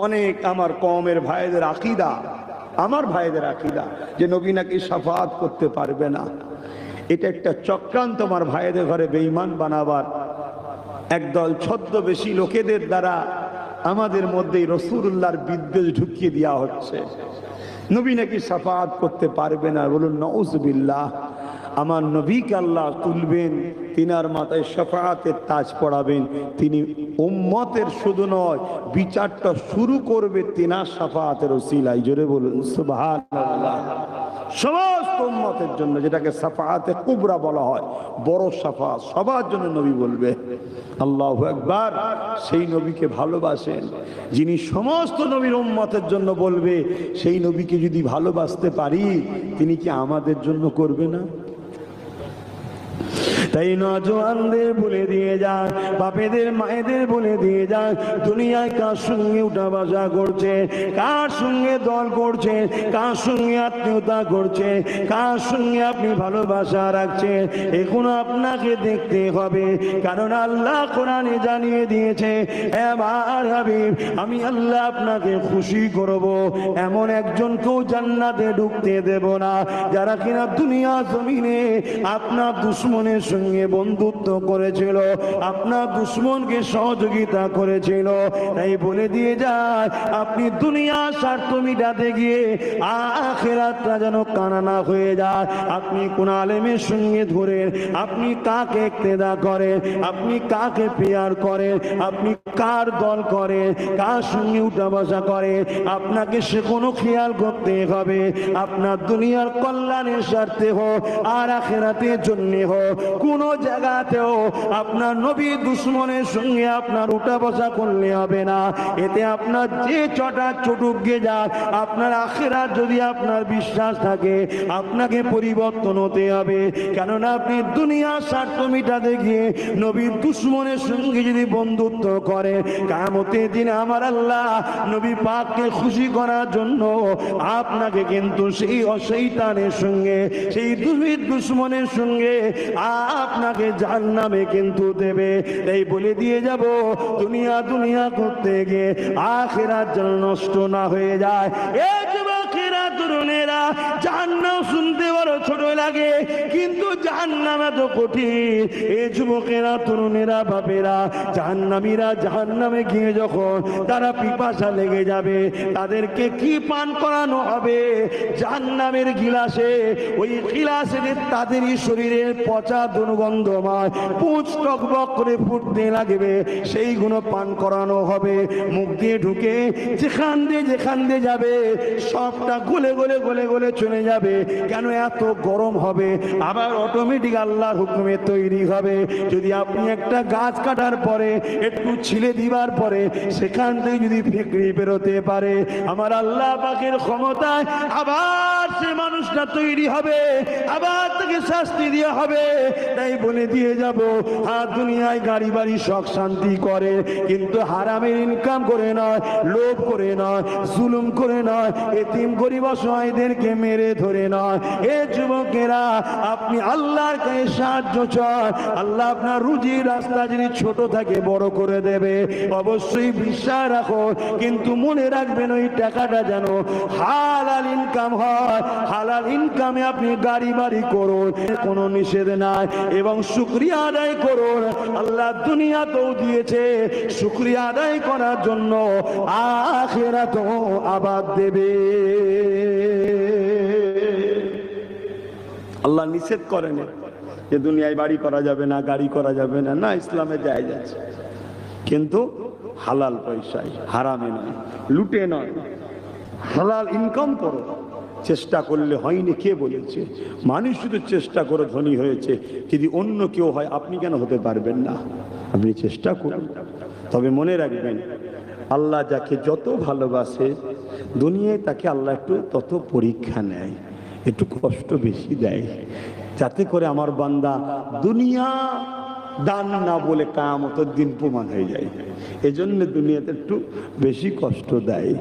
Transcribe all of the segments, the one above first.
অনেক আমার কওমের ভাইদের আকীদা, আমার ভাইদের আকীদা যে নবী নাকি শাফাআত করতে পারবে না। এটা একটা চক্রান্ত আমার ভাইদের ঘরে বেঈমান বানাবার একদল ছদ্মবেশী লোকেদের দ্বারা আমাদের মধ্যে রাসূলুল্লাহর বিদ্বেষ ঢুকিয়ে দেওয়া হচ্ছে। নবী নাকি শাফাআত করতে পারবে না, বলুন নাউযুবিল্লাহ। আমার নবীকে আল্লাহ তুলবেন, তিনার মাথায় শাফাআতের তাজ পড়াবেন, তিনি উম্মতের শুধু নয় বিচারটা শুরু করবে তিনার শাফাআতের ওসিলায়। জোরে বলুন সুবহানাল্লাহ। সমস্ত উম্মতের জন্য, যেটাকে শাফাআতে কুবরা বলা হয়, বড় শাফাআত সবার জন্য নবী বলবে। আল্লাহু আকবার। সেই নবীকে ভালোবাসেন যিনি সমস্ত নবীর উম্মতের জন্য বলবে। সেই নবীকে যদি ভালোবাসতে পারি, তিনি কি আমাদের জন্য করবে না? তাই নওজোয়ানদের বলে দিয়ে যান, বাপেদের মায়েদের বলে দিয়ে যান, দুনিয়ায় কার সঙ্গে উঠা বসা করছে, কার সঙ্গে দল করছে, কার সঙ্গে আত্মীয়তা করছে, কার সঙ্গে আপনি ভালোবাসা রাখছেন, এখনো আপনাকে দেখতে হবে। কারণ আল্লাহ কোরআনে জানিয়ে দিয়েছে, আমার হাবিব আমি আল্লাহ আপনাকে খুশি করব, এমন একজনকেও জান্নাতে ঢুকতে দেব না যারা কিনা দুনিয়া জমিনে আপনার দুশ্মনের সঙ্গে বন্ধুত্ব করেছিল, আপনার দুশ্মনকে সহযোগিতা করেছিল। তাই বলে দিয়ে যায়, আপনি দুনিয়ার স্বার্থ মিটাতে গিয়ে আখিরাতটা যেন কানা না হয়ে যায়। আপনি কোন আলেমের সঙ্গে ধরেন, আপনি কাকে ইক্তেদা করেন, আপনি কাকে পেয়ার করেন, আপনি কার দল করেন, কার সঙ্গে উঠা বসা করেন, আপনাকে সে কোনো খেয়াল করতে হবে। আপনার দুনিয়ার কল্যাণের স্বার্থে হোক আর আখিরাতের জন্য হোক, কোন জায়গাতেও আপনার নবী দুশ্মনের সঙ্গে আপনার উঠা বসা করলে হবে না। এতে আপনার যে চটা চটুক গে যাক, আপনার আখিরাত যদি আপনার বিশ্বাস থাকে, আপনাকে পরিবর্তন হতে হবে। কেননা আপনি দুনিয়ার স্বার্থ মিটাতে গিয়ে নবীর দুশ্মনের সঙ্গে যদি বন্ধুত্ব করে, কিয়ামতের দিনে আমার আল্লাহ নবী পাককে খুশি করার জন্য আপনাকে কিন্তু সেই শয়তানের সঙ্গে, সেই দুশ্মনের সঙ্গে আপনাকে জাহান্নামে কিন্তু দেবে। তাই বলে দিয়ে যাব, দুনিয়া দুনিয়া করতে গিয়ে আখিরাত যেন নষ্ট না হয়ে যায়। এই যুবকেরা তরুণেরা, জাহান্নাম শুনতে বড় ছোট লাগে, কিন্তু জাহান্নাম এত কঠিন। এই যুবকেরা তরুণেরা বাপেরা, জাহান্নামীরা জাহান্নামে গিয়ে যখন তারা পিপাসা লেগে যাবে, তাদেরকে কি পান করানো হবে? জাহান্নামের গিলাসে, ওই গিলাসে তাদেরই শরীরের পচা দুর্গন্ধময় পুঁজ টকবক করে ফুটতে লাগবে, সেইগুলো পান করানো হবে। মুখ দিয়ে ঢুকে যেখান দিয়ে যাবে, সবটা গলে গলে গলে গলে চলে যাবে। কেন? এত গরম হবে। আবার অটোমেটিক আল্লাহর হুকুমে তৈরি হবে। যদি আপনি একটা গাছ কাটার পরে, একটু ছিলে দিবার পরে সেখান থেকে যদি ফেকড়ি বেরোতে পারে, আমার আল্লাহ পাকের ক্ষমতায় আবার সে মানুষটা তৈরি হবে, আবার তাকে শাস্তি দেওয়া হবে। তাই বলে দিয়ে যাব, হ্যাঁ দুনিয়ায় গাড়ি বাড়ি শখ শান্তি করে, কিন্তু হারামের ইনকাম করে নয়, লোভ করে নয়, জুলুম করে নয়, এতিম গরিব অসহায়দেরকে মেরে ধরে নয়। এ যুবকেরা, আপনি আল্লাহর কাছে সাহায্য চান, আল্লাহ আপনার রুজির রাস্তা যদি ছোট থাকে বড় করে দেবে। অবশ্যই বিশ্বাস রাখো, কিন্তু মনে রাখবেন ওই টাকাটা যেন হালাল ইনকাম হয়। হালাল ইনকামে আপনি গাড়ি বাড়ি করুন, কোনো নিষেধ নাই, এবং শুকরিয়া আদায় করুন। আল্লাহ দুনিয়াতেও দিয়েছে, শুকরিয়া আদায় করার জন্য আখিরাতেও আবাদ দেবে। আল্লাহ নিষেধ করেন যে দুনিয়ায় বাড়ি করা যাবে না, গাড়ি করা যাবে না, না, ইসলামে জায়েজ আছে, কিন্তু হালাল পয়সায়, হারামে নয়, লুটে নয়। হালাল ইনকাম করো, চেষ্টা করলে হয়নি কে বলেছে? মানুষ শুধু চেষ্টা করে ধনী হয়েছে। যদি অন্য কেউ হয়, আপনি কেন হতে পারবেন না? আপনি চেষ্টা করুন। তবে মনে রাখবেন, আল্লাহ যাকে যত ভালোবাসে দুনিয়ায়, তাকে আল্লাহ একটু তত পরীক্ষা নেয়, একটু কষ্ট বেশি দেয়, যাতে করে আমার বান্দা দুনিয়া দান না বলে কিয়ামতের দিন প্রমাণ হয়ে যায়। এজন্য দুনিয়াতে একটু বেশি কষ্ট দেয়।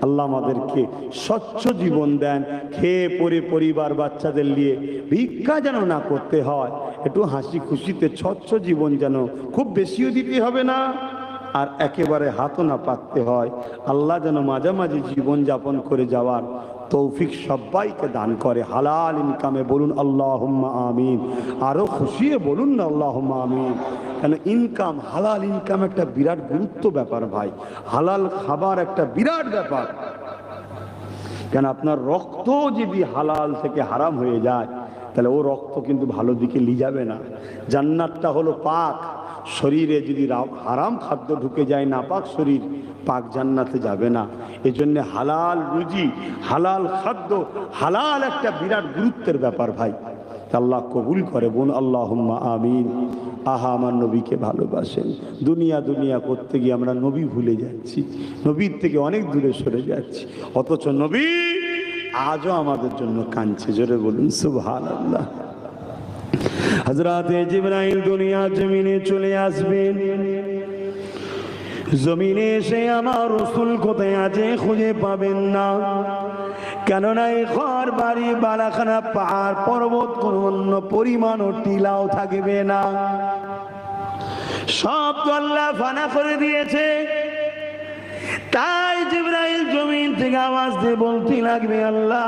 আল্লাহ আমাদেরকে স্বচ্ছ জীবন দেন, খেয়ে পরে পরিবার বাচ্চাদের নিয়ে ভিক্ষা যেন না করতে হয়, একটু হাসি খুশিতে স্বচ্ছ জীবন, যেন খুব বেশিও দিতে হবে না, আর একেবারে হাতও না পাততে হয়। আল্লাহ যেন মাঝামাঝি জীবন যাপন করে যাওয়ার তৌফিক সবাইকে দান করে। হালাল ইনকামে বলুন আল্লাহুম্মা আমিন, আরো খুশিয়ে বলুন না আল্লাহুম্মা আমিন। কেন ইনকাম, হালাল ইনকাম একটা বিরাট গুরুত্ব ব্যাপার ভাই। হালাল খাবার একটা বিরাট ব্যাপার। কেন আপনার রক্ত যদি হালাল থেকে হারাম হয়ে যায় তাহলে ও রক্ত কিন্তু ভালো দিকে নিয়ে যাবে না। জান্নাতটা হলো পাক, শরীরে যদি হারাম খাদ্য ঢুকে যায় নাপাক শরীর, পাক জান্নাতে যাবে না। এজন্য হালাল রুজি, হালাল খাদ্য, হালাল একটা বিরাট গুরুত্বের ব্যাপার ভাই। আল্লাহ কবুল করে বোন আল্লাহুম্মা আমিন। আহা আমার নবীকে ভালোবাসেন। দুনিয়া দুনিয়া করতে গিয়ে আমরা নবী ভুলে যাচ্ছি, নবীর থেকে অনেক দূরে সরে যাচ্ছি, অথচ নবী আজও আমাদের জন্য কাঁদছে। জোরে বলুন সুবহানাল্লাহ। হযরতে জিবরাইল দুনিয়া জমিনে চলে আসবেন। জমিনে এসে আমার রাসূল কোথায় আছে খুঁজে পাবেন না। কেননা এই ঘর বাড়ি বালাখানা পাহাড় পর্বত কোন অন্য পরিমাণ ও টিলাও থাকবে না, সব তো আল্লাহ ফানা করে দিয়েছে। তাই জিবরাইল জমিন থেকে আওয়াজ দিয়ে বলতে লাগবে, আল্লাহ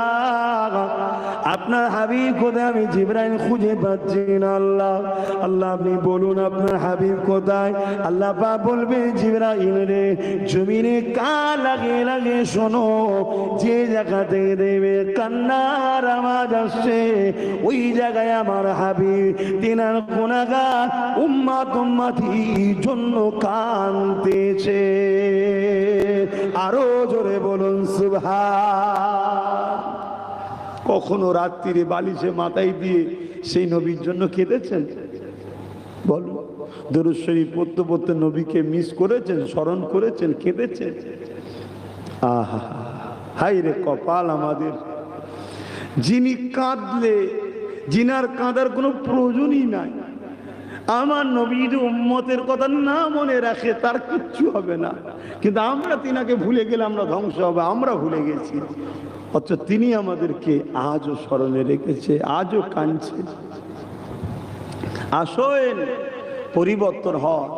আপনার হাবিব কোথায়? আমি জিবরাইল খুঁজে পাচ্ছি না আল্লাহ। আল্লাহ আপনি বলুন আপনার হাবিব কোথায়? আল্লাহ পাক বলবে, জিবরাইল রে জমিনে কান লাগিয়ে লাগিয়ে শোনো, যে জায়গা থেকে দেবে কান্নার আওয়াজ আসছে ওই জায়গায় আমার হাবিব তিনার গুনাহগার উম্মত উম্মতির জন্য কাঁদতেছে। আরো জোরে বলুন সুবহান। কখনো রাত্রিরে বালিশে মাথায় দিয়ে সেই নবীর জন্য কেঁদেছেন? বলুন। দরুদ শরীফ পড়তে পড়তে নবীকে মিস করেছেন, স্মরণ করেছেন, কেঁদেছেন? আহা হাই রে কপাল আমাদের, যিনি কাঁদলে, যিনার কাঁদার কোনো প্রয়োজনই নাই। আমার নবীর উম্মতের কথা না মনে রাখে তার কিচ্ছু হবে না, কিন্তু আমরা তিনাকে ভুলে গেলে আমরা ধ্বংস হবে। আমরা ভুলে গেছি, অথচ তিনি আমাদেরকে আজও স্মরণে রেখেছে, আজও কাঁদছে। আসেন পরিবর্তন হয়।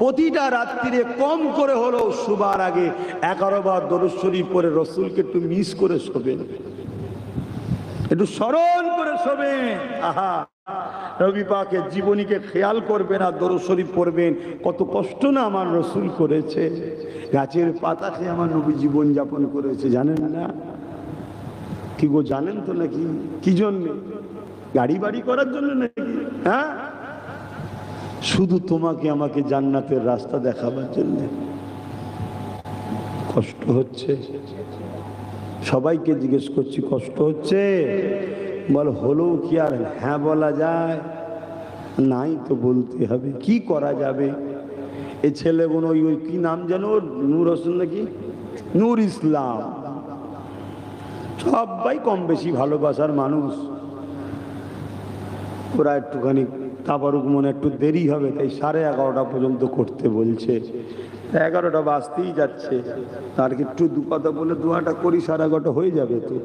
প্রতিটা রাত্রিরে কম করে হলেও শুবার আগে 11 বার দরুদ শরীফ পড়ে রসুলকে একটু মিস করে শোবেন, একটু স্মরণ করে শোবেন। আহা নবী পাকের জীবনীকে খেয়াল করবেন আর দরুদ শরীফ পড়বেন। কত কষ্ট না আমার রসুল করেছে, গাছের পাতা খেয়ে আমার নবী জীবন যাপন করেছে, জানেন না? কি গো জানেন তো নাকি? কি জন্য? গাড়ি বাড়ি করার জন্য নাকি? হ্যাঁ, শুধু তোমাকে আমাকে জান্নাতের রাস্তা দেখাবার জন্য। কষ্ট হচ্ছে? সবাইকে জিজ্ঞেস করছি, কষ্ট হচ্ছে? বল হলো কি আর হ্যাঁ বলা যায়? নাই তো বলতে হবে। কি করা যাবে? এই ছেলেগুলো ওই কি নাম যেন, নূর হোসেন নাকি, নূর ইসলাম, সবাই কম বেশি ভালোবাসার মানুষ। ওরা একটুখানি তাবারুক মনে একটু দেরি হবে, তাই 11:30 পর্যন্ত করতে বলছে। 11টা বাজতেই যাচ্ছে, তার একটু দু কথা বলে দোয়াটা করি, 11:30 হয়ে যাবে তো।